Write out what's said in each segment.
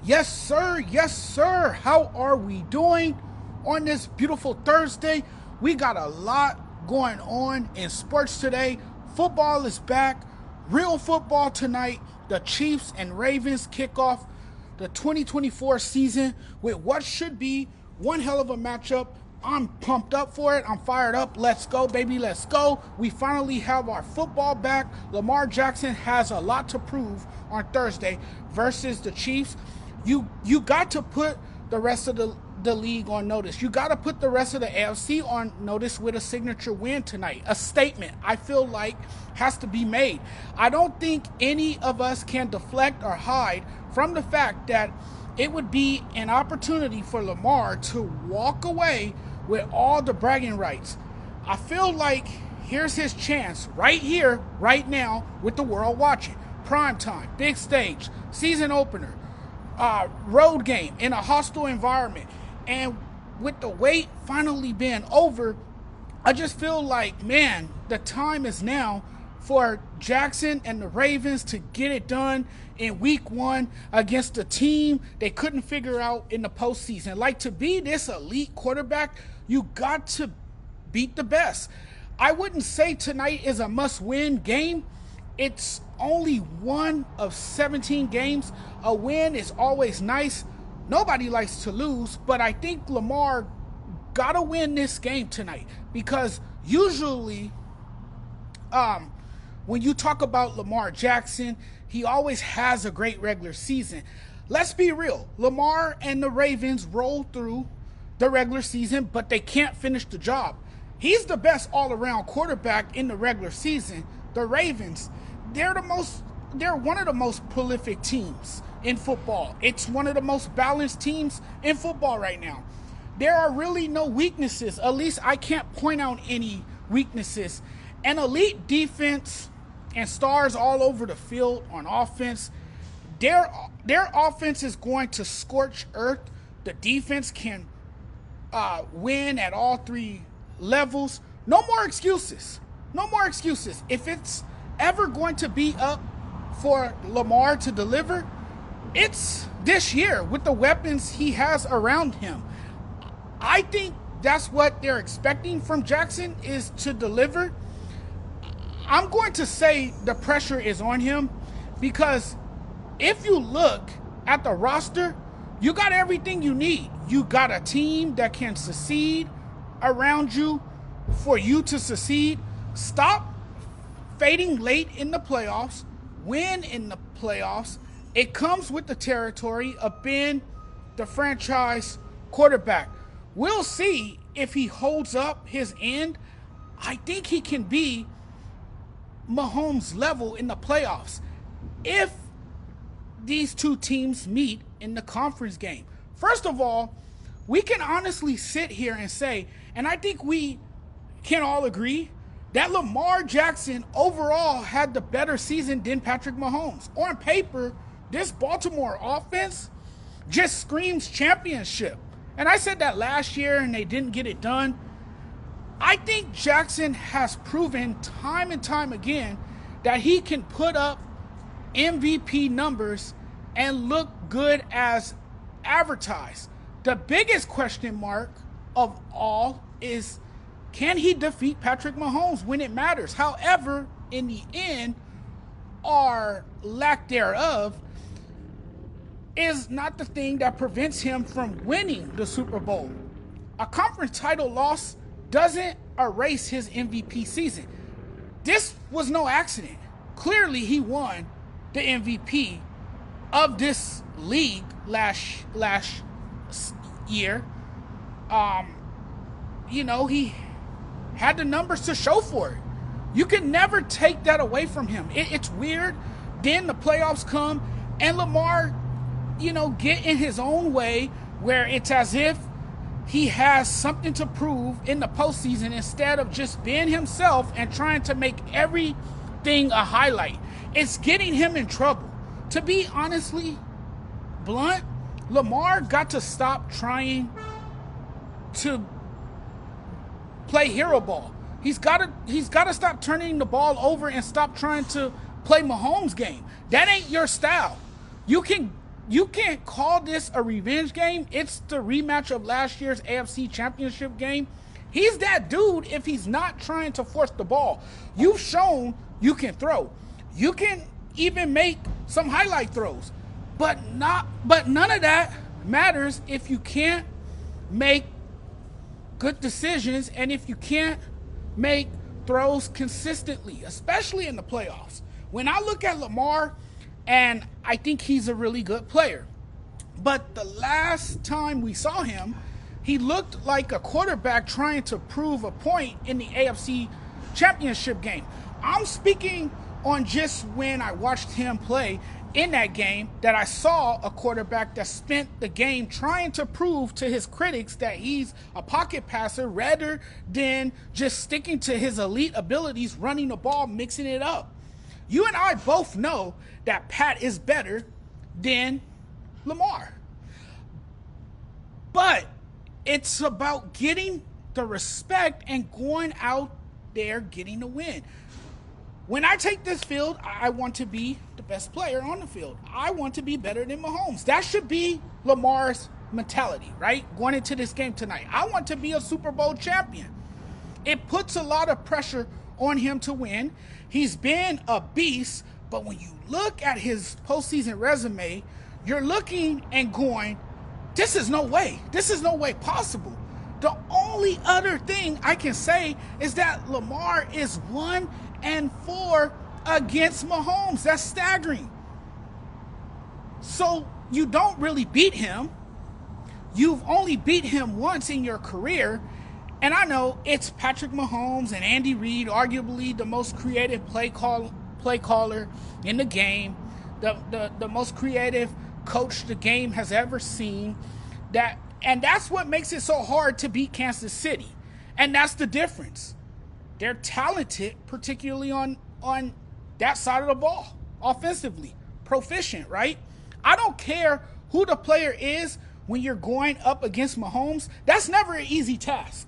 Yes, sir. Yes, sir. How are we doing on this beautiful Thursday? We got a lot going on in sports today. Football is back. Real football tonight. The Chiefs and Ravens kick off the 2024 season with what should be one hell of a matchup. I'm pumped up for it. I'm fired up. Let's go, baby. Let's go. We finally have our football back. Lamar Jackson has a lot to prove on Thursday versus the Chiefs. You got to put the rest of the league on notice. You got to put the rest of the AFC on notice with a signature win tonight. A statement, I feel like, has to be made. I don't think any of us can deflect or hide from the fact that it would be an opportunity for Lamar to walk away with all the bragging rights. I feel like here's his chance right here, right now, with the world watching. Prime time, big stage, season opener, road game in a hostile environment. And with the wait finally being over, I just feel like, man, the time is now for Jackson and the Ravens to get it done in week one against a team they couldn't figure out in the postseason. Like, to be this elite quarterback, you got to beat the best. I wouldn't say tonight is a must-win game. It's only one of 17 games. A win is always nice. Nobody likes to lose, but I think Lamar got to win this game tonight because usually when you talk about Lamar Jackson, he always has a great regular season. Let's be real. Lamar and the Ravens roll through the regular season, but they can't finish the job. He's the best all-around quarterback in the regular season. The Ravens, they're one of the most prolific teams in football. It's one of the most balanced teams in football right now. There are really no weaknesses. At least I can't point out any weaknesses. An elite defense and stars all over the field on offense. Their offense is going to scorch earth. The defense can win at all three levels. No more excuses. No more excuses. If it's ever going to be up for Lamar to deliver, it's this year with the weapons he has around him. I think that's what they're expecting from Jackson, is to deliver. I'm going to say the pressure is on him because if you look at the roster, you got everything you need. You got a team that can succeed around you for you to succeed. Stop fading late in the playoffs. Win in the playoffs. It comes with the territory of being the franchise quarterback. We'll see if he holds up his end. I think he can be Mahomes level in the playoffs if these two teams meet in the conference game. First of all, we can honestly sit here and say, and I think we can all agree, that Lamar Jackson overall had the better season than Patrick Mahomes. On paper, this Baltimore offense just screams championship. And I said that last year and they didn't get it done. I think Jackson has proven time and time again that he can put up MVP numbers and look good as advertised. The biggest question mark of all is, can he defeat Patrick Mahomes when it matters? However, in the end, or lack thereof, is not the thing that prevents him from winning the Super Bowl. A conference title loss doesn't erase his MVP season. This was no accident. Clearly, he won the MVP of this league last year. He had the numbers to show for it. You can never take that away from him. It's weird. Then the playoffs come and Lamar, get in his own way where it's as if he has something to prove in the postseason instead of just being himself and trying to make everything a highlight. It's getting him in trouble. To be honestly blunt, Lamar got to stop trying to play hero ball. He's got to stop turning the ball over and stop trying to play Mahomes game. That ain't your style. You can you can't call this a revenge game. It's the rematch of last year's AFC Championship game. He's that dude if he's not trying to force the ball. You've shown you can throw. You can even make some highlight throws. But none of that matters if you can't make good decisions and if you can't make throws consistently, especially in the playoffs. When I look at Lamar, and I think he's a really good player, but the last time we saw him, he looked like a quarterback trying to prove a point in the AFC Championship game. I'm speaking on just when I watched him play in that game, that I saw a quarterback that spent the game trying to prove to his critics that he's a pocket passer rather than just sticking to his elite abilities, running the ball, mixing it up. You and I both know that Pat is better than Lamar. But it's about getting the respect and going out there getting the win. When I take this field, I want to be the best player on the field. I want to be better than Mahomes. That should be Lamar's mentality, right? Going into this game tonight. I want to be a Super Bowl champion. It puts a lot of pressure on him to win. He's been a beast, but when you look at his postseason resume, you're looking and going, this is no way. This is no way possible. The only other thing I can say is that Lamar is 1-4 against Mahomes. That's staggering. So you don't really beat him. You've only beat him once in your career. And I know it's Patrick Mahomes and Andy Reid, arguably the most creative play caller in the game, the most creative coach the game has ever seen. And that's what makes it so hard to beat Kansas City. And that's the difference. They're talented, particularly on that side of the ball, offensively, proficient, right? I don't care who the player is when you're going up against Mahomes. That's never an easy task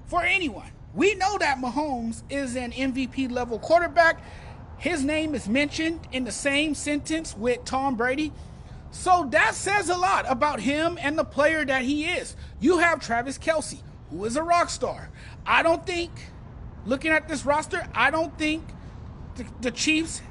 for anyone. We know that Mahomes is an MVP level quarterback. His name is mentioned in the same sentence with Tom Brady. So that says a lot about him and the player that he is. You have Travis Kelce, who is a rock star. I don't think, looking at this roster, I don't think the Chiefs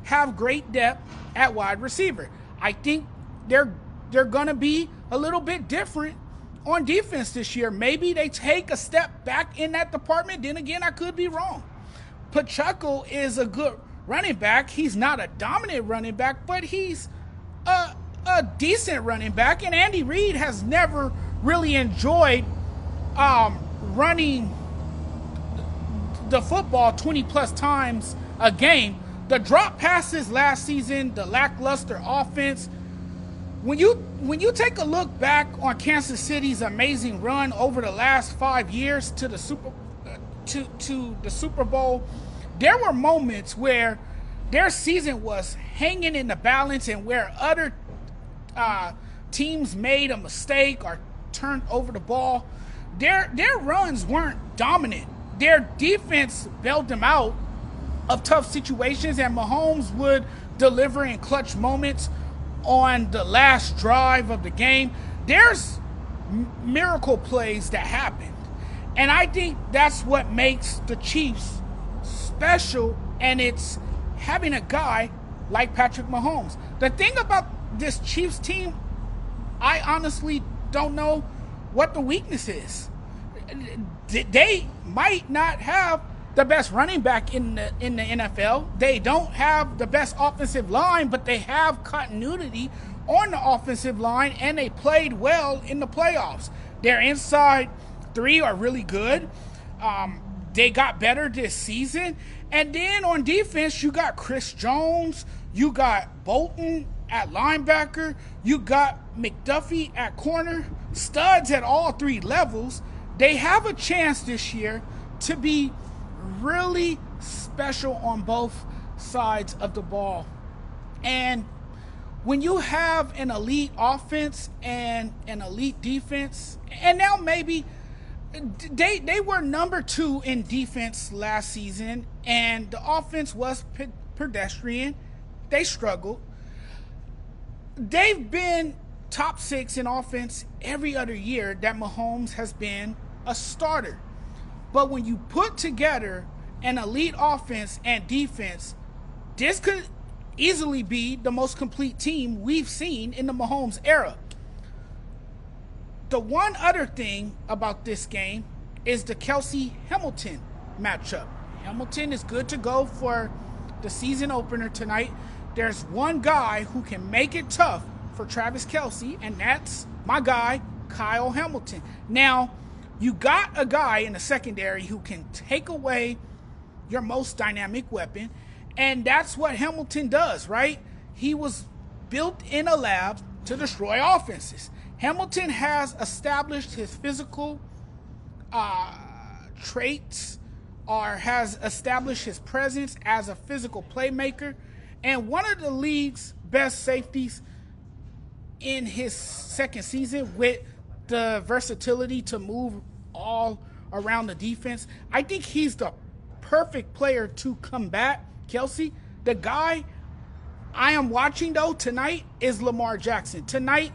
have great depth at wide receiver. I think they're going to be a little bit different on defense this year. Maybe they take a step back in that department. Then again, I could be wrong. Pacheco is a good running back. He's not a dominant running back, but he's a decent running back. And Andy Reid has never really enjoyed running the football 20 plus times a game. The drop passes last season, the lackluster offense. When you take a look back on Kansas City's amazing run over the last 5 years to the Super Bowl, there were moments where their season was hanging in the balance and where other teams made a mistake or turned over the ball. Their runs weren't dominant. Their defense bailed them out of tough situations, and Mahomes would deliver in clutch moments on the last drive of the game. There's miracle plays that happened, and I think that's what makes the Chiefs special, and it's having a guy like Patrick Mahomes. The thing about this Chiefs team, I honestly don't know what the weakness is. They might not have the best running back in the NFL. They don't have the best offensive line, but they have continuity on the offensive line, and they played well in the playoffs. Their inside three are really good. They got better this season. And then on defense, you got Chris Jones, you got Bolton at linebacker, you got McDuffie at corner, studs at all three levels. They have a chance this year to be really special on both sides of the ball. And when you have an elite offense and an elite defense, and now maybe they were number 2 in defense last season, and the offense was pedestrian. They struggled. they've been top 6 in offense every other year that Mahomes has been a starter. But when you put together an elite offense and defense, this could easily be the most complete team we've seen in the Mahomes era. The one other thing about this game is the Kelsey-Hamilton matchup. Hamilton is good to go for the season opener tonight. There's one guy who can make it tough for Travis Kelce, and that's my guy, Kyle Hamilton. Now, you got a guy in the secondary who can take away your most dynamic weapon, and that's what Hamilton does, right? He was built in a lab to destroy offenses. Hamilton has established his physical traits, or has established his presence as a physical playmaker, and one of the league's best safeties in his second season with the versatility to move all around the defense. I think he's the perfect player to combat Kelce. The guy I am watching, though, tonight is Lamar Jackson. Tonight,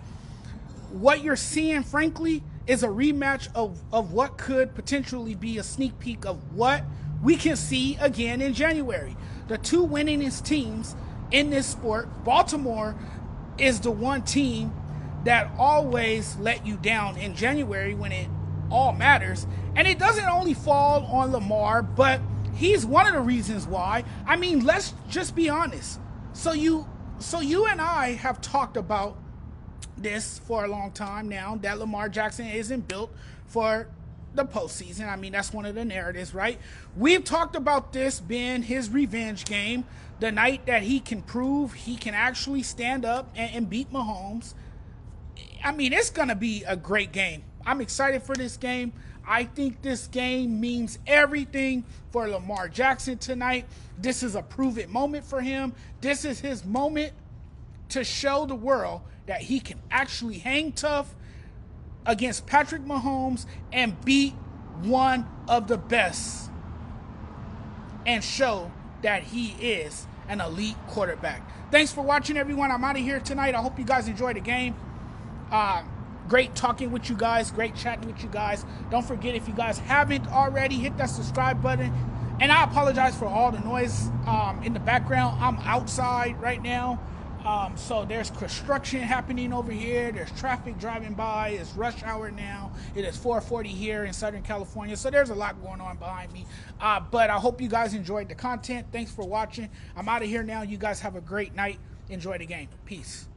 what you're seeing, frankly, is a rematch of what could potentially be a sneak peek of what we can see again in January. The two winningest teams in this sport, Baltimore is the one team that always let you down in January when it all matters. And it doesn't only fall on Lamar, but he's one of the reasons why. I mean, let's just be honest. So you and I have talked about this for a long time now, that Lamar Jackson isn't built for the postseason. I mean, that's one of the narratives, right? We've talked about this being his revenge game, the night that he can prove he can actually stand up and beat Mahomes. I mean, it's going to be a great game. I'm excited for this game. I think this game means everything for Lamar Jackson tonight. This is a prove-it moment for him. This is his moment to show the world that he can actually hang tough against Patrick Mahomes and beat one of the best and show that he is an elite quarterback. Thanks for watching, everyone. I'm out of here tonight. I hope you guys enjoyed the game. Great talking with you guys. Great chatting with you guys. Don't forget, if you guys haven't already, hit that subscribe button. And I apologize for all the noise in the background. I'm outside right now. So there's construction happening over here. There's traffic driving by. It's rush hour now. It is 4:40 here in Southern California. So there's a lot going on behind me. But I hope you guys enjoyed the content. Thanks for watching. I'm out of here now. You guys have a great night. Enjoy the game. Peace.